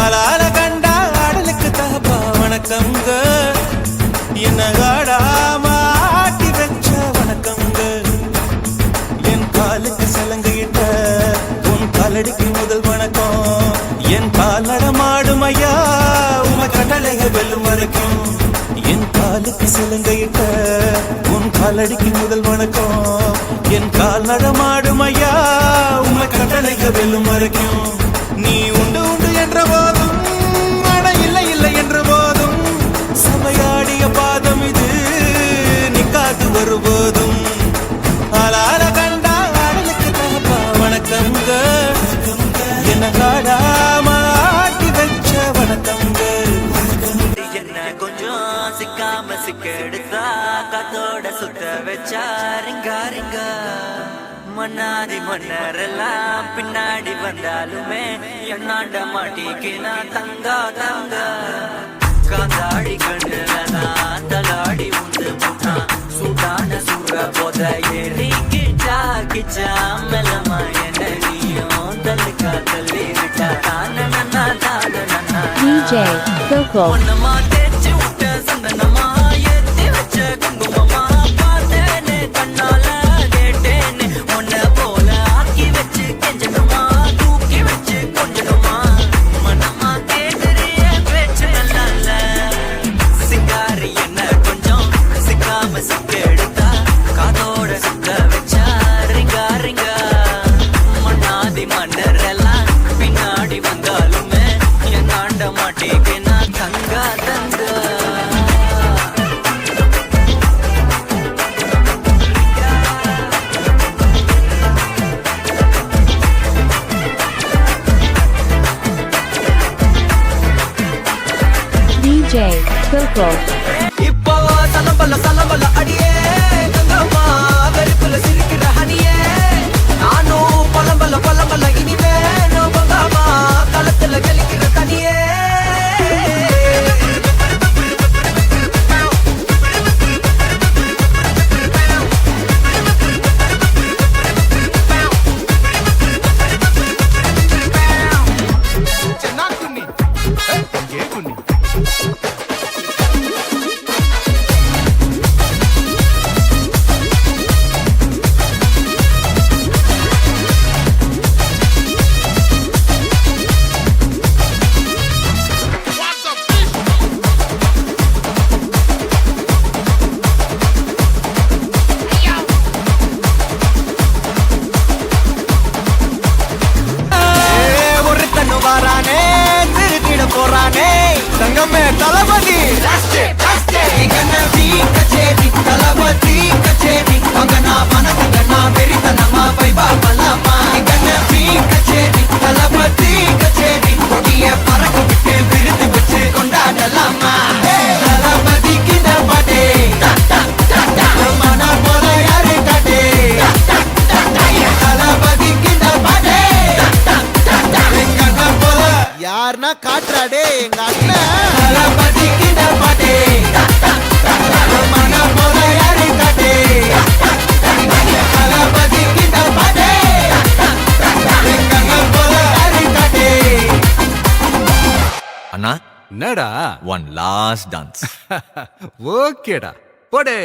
ஆளால கண்டா ஆடலுக்கு தகப்பா வணக்கங்க, என்ன ஆடாம ஆட்டி வச்ச வணக்கங்க. என் காலுக்கு சலங்கையிட்ட உன் காலடிக்கு முதல் வணக்கம். என் கால் நடமாடும் ஐயா உமை கட்டளைக வெல்லும் வரைக்கும். என் காலுக்கு சலங்கையிட்ட உன் காலடிக்கு முதல் வணக்கம். என் கால் நடமாடும் ஐயா உமை கட்டளைக வெல்லும் வரைக்கும். நீ உண்டு உண்டு என்ற போதும் அட இல்லை இல்லை என்ற போதும் சமையாடிய பாதம் இது நிக்காது வருபோதும். ஆளால கண்டா ஆடலுக்கு தகப்பா வணக்கங்க, என்ன காடாம ஆட்டி வச்ச வணக்கங்க. என்ன கொஞ்சம் சிக்காம சிக்கெடுத்தா காத்தோட சுத்த வச்சா ரிங்கா ரிங்கா. மன்னாதி மன்னரெல்லாம் பின்னாடி வந்தாலுமே என்னாண்ட மாட்டிக்கினா தங்கா தங்கா. காந்தாடி கண்ணுலதான் தலாடி உண்டு புட்டா சூடான சூற போத ஏறி கிச்சா கிச்சா மெல்லமா என்ன நீயும் தள்ளுக்கா தள்ளி விட்டா தான நன்னா தான நன்னா. DJ Coco. ஒன்னமா தேய்ச்சி விட்ட சந்தனமா ஏத்தி வச்ச குங்குமமா பார்த்தேனே கண்ணால கேட்டேனே உன்னை போல ஆக்கி வச்சு கெஞ்சணுமா தூக்கி வச்சு கொஞ்சணுமா. மனமா கேட்கிறிய பேச்சு நல்லா இல்ல சிங்காரி என்ன கொஞ்சம் சிக்காம சிக்கெடுத்தா காதோட சுத்த வச்சா ரிங்கா ரிங்கா. மன்னாதி மன்னர் எல்லாம் பின்னாடி வந்தாலுமே என்னாண்ட மாட்டேங்கினா தங்கா தங்கா. DJ Coco. இப்போ சலம்பல அடியே கங்கம்மா வெறுப்புல சிரிக்கிற ஹனியே. நானும் பலம்பல இனிமே நோபங்காமா களத்துல கலிக்கிற தனியே. போறானே தங்கமே தளபதி கச்சேரி தளபதி கச்சேரி மகனா மனசங்கனா வெறித்தனமா பைபா பலாமா கச்சேரி தளபதி கச்சேரி கொடிய பறக்க விட்டு விருது வச்சு கொண்டாடலாமா. தளபதி கிட்ட பாட்டே மன போல யாரு காட்டே. தளபதி கிட்ட பாட்டே கண்ண போல யாருன்னா காட்டுறாடே எங்க அண்ணன். தளபதி கிட்ட பாட்டே மன போல யாரு காட்டே. தளபதி கிட்ட பாட்டே கண்ண போல யாரு காட்டே. அண்ணா என்னடா ஒன் லாஸ்ட் டான்ஸ். ஓகேடா போடே.